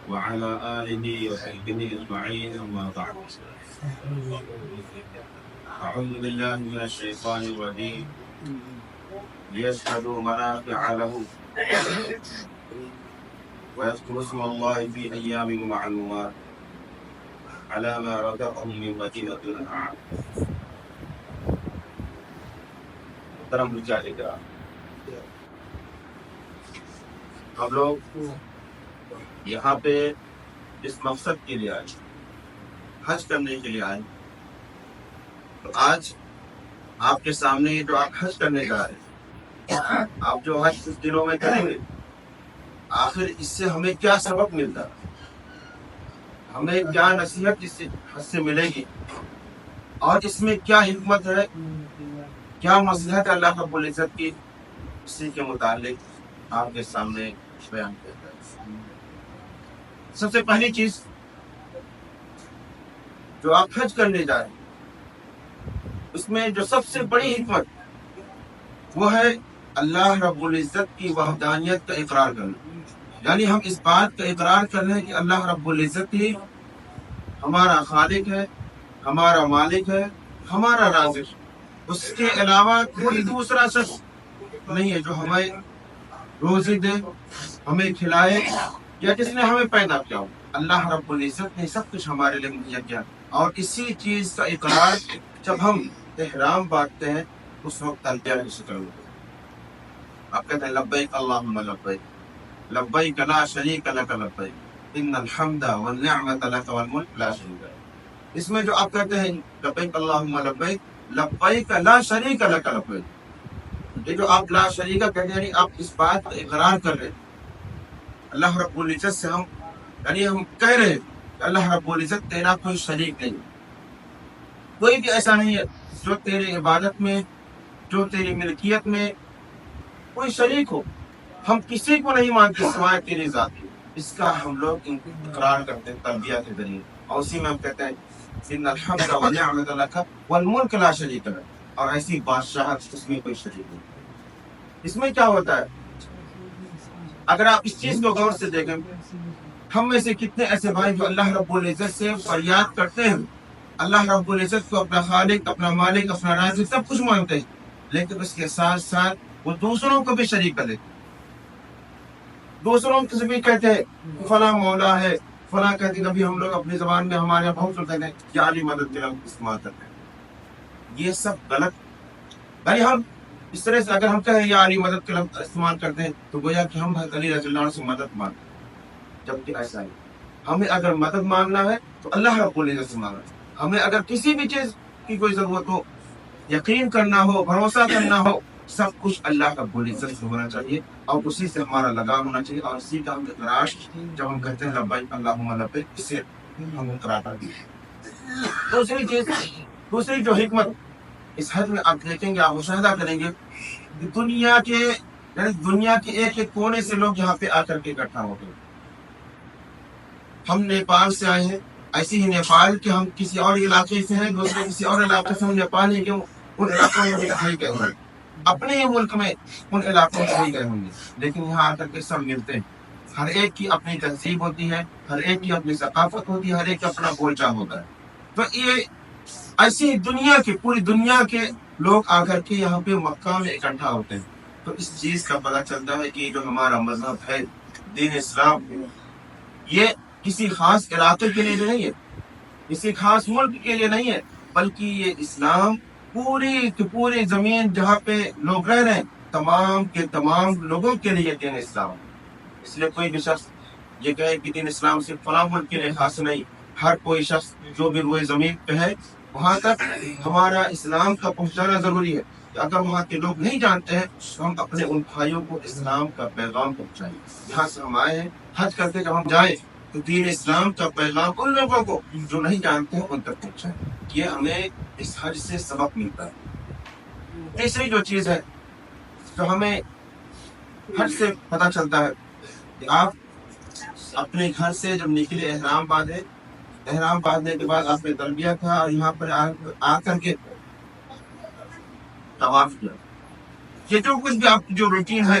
وعلى آله وصحبه أجمعين أما بعد. أعوذ بالله من الشيطان الرجيم. ليشهدوا منافع لهم ويذكروا اسم الله في أيام معلومات على ما رزقهم من بهيمة الأنعام. محترم مشاہدین، ہم لوگ یہاں پہ اس مقصد کے لیے آئے، حج کرنے کے لیے آئے. تو آج آپ کے سامنے جو آپ حج کرنے جا رہے ہیں، آپ جو حج کچھ دنوں میں کریں گے، آخر اس سے ہمیں کیا سبق ملتا ہے، ہمیں کیا نصیحت اس حج سے ملے گی، اور اس میں کیا حکمت ہے، کیا مصلحت اللہ رب العزت کی، اسی کے متعلق آپ کے سامنے بیان کرتا ہے. سب سے پہلی چیز جو آپ حج کرنے جا رہے ہیں، اس میں جو سب سے بڑی حکمت وہ ہے اللہ رب العزت کی وحدانیت کا اقرار کرنا. یعنی ہم اس بات کا اقرار کر رہے ہیں کہ اللہ رب العزت ہی ہمارا خالق ہے، ہمارا مالک ہے، ہمارا رازق. اس کے علاوہ کوئی دوسرا شخص نہیں ہے جو ہمیں روزی دے، ہمیں کھلائے، یا جس نے ہمیں پیدا کیا ہو. اللہ رب العزت نے سب کچھ ہمارے لیے مہیا کیا. اور اسی چیز کا اقرار جب ہم احرام باندھتے ہیں اس وقت تلبیہ کی شکل ہوتی ہے. آپ کہتے ہیں لبیک اللہم لبیک لبیک لا شریک لک لبیک ان الحمد والنعمت لک والملک لا شریک لک. اس میں جو آپ کہتے ہیں لبیک اللہم لبیک لبیک لا شریک لک لبیک، یہ جو آپ لا شریکہ کہتے ہیں، یعنی آپ اس بات کا اقرار کر رہے ہیں اللہ رب العزت سے، یعنی ہم کہہ رہے ہیں کہ اللہ رب العزت تیرا کوئی شریک نہیں، کوئی بھی ایسا نہیں ہے جو تیری عبادت میں، جو تیری ملکیت میں کوئی شریک ہو. ہم کسی کو نہیں مانتے سوائے تیری ذات کی. اس کا ہم لوگ اقرار کرتے ہیں تلبیہ کے ذریعے. اور اسی میں ہم کہتے ہیں ان الحمد والنعمت لک والملک لا شریک لک، اور ایسی بادشاہت اس میں کوئی شریک نہیں. اس میں کیا ہوتا ہے، اگر آپ اس چیز کو غور سے دیکھیں، ہم میں سے کتنے ایسے بھائی جو اللہ رب العزت سے فریاد کرتے ہیں، اللہ رب العزت کو اپنا خالق، اپنا مالک، اپنا رازق سب کچھ مانتے ہیں، لیکن اس کے ساتھ ساتھ وہ دوسروں کو بھی شریک کر دیتے، دوسروں سے بھی کہتے ہیں فلاں مولا ہے، فلاں کہتے ہیں. کبھی ہم لوگ اپنی زبان میں ہمارے یہاں بہت کہتے ہیں کہ علی مدد کے لفظ استعمال کرتے ہیں. یہ سب غلط. یعنی ہم اس طرح سے اگر ہم کہیں یا علی مدد کے لفظ استعمال کرتے ہیں تو گویا کہ ہم علی رضی اللہ عنہ سے مدد مانگتے ہیں، جبکہ ایسا نہیں. ہمیں اگر مدد مانگنا ہے تو اللہ رب العزت سے مانگنا ہے. ہمیں اگر کسی بھی چیز کی کوئی ضرورت ہو، یقین کرنا ہو، بھروسہ کرنا ہو، سب کچھ اللہ رب العزت سے ہونا چاہیے، اور اسی سے ہمارا لگاؤ ہونا چاہیے. اور اسی کا ہم اقرار جب ہم کہتے ہیں لبیک اللہم لبیک، اس سے ہم اقرار کرتے ہیں. دوسری جو حکمت اس حج میں آپ دیکھیں گے، آپ مشاہدہ کریں گے کہ دنیا کے ایک ایک کونے سے لوگ یہاں پہ آ کر کے اکٹھا ہوتے ہیں. ہم نیپال سے آئے ہیں، ایسے ہی نیپال کے ہم کسی اور علاقے سے ہیں، دوسرے کسی اور علاقے سے. ہم نیپال ہی کیوں، ان علاقوں میں بھی نہیں گئے ہوں گے، اپنے ہی ملک میں ان علاقوں میں نہیں گئے ہوں گے، لیکن یہاں آ کر کے سب ملتے ہیں. ہر ایک کی اپنی تہذیب ہوتی ہے، ہر ایک کی اپنی ثقافت ہوتی ہے، ہر ایک کا اپنا بول چال ہوتا ہے. تو یہ ایسی پوری دنیا کے لوگ آ کر کے یہاں پہ مکہ میں اکٹھا ہوتے ہیں. تو اس چیز کا پتہ چلتا ہے کہ جو ہمارا مذہب ہے، دین اسلام، یہ کسی خاص علاقے کے لیے نہیں ہے، کسی خاص ملک کے لیے نہیں ہے، بلکہ یہ اسلام پوری زمین جہاں پہ لوگ رہ رہے ہیں، تمام کے تمام لوگوں کے لیے دین اسلام ہے. اس لیے کوئی بھی شخص یہ کہے کہ دین اسلام صرف فلاں ملک کے لیے خاص نہیں. ہر کوئی شخص جو بھی روئے زمین پہ ہے، وہاں تک ہمارا اسلام کا پہنچانا ضروری ہے. اگر وہاں کے لوگ نہیں جانتے ہیں تو ہم اپنے ان بھائیوں کو اسلام کا پیغام پہنچائیں. جہاں سے ہم آئے ہیں، حج کرتے جب ہم جائیں تو دین اسلام کا پیغام ان لوگوں کو جو نہیں جانتے ہیں ان تک پہنچائیں. یہ ہمیں اس حج سے سبق ملتا ہے. تیسری جو چیز ہے جو ہمیں حج سے پتہ چلتا ہے کہ آپ اپنے گھر سے جب نکلے، احرام باندھنے کے بعد آپ نے تلبیہ کہا اور یہاں پر آ کر کے طواف کیا. یہ جو کچھ بھی آپ کی جو روٹین ہے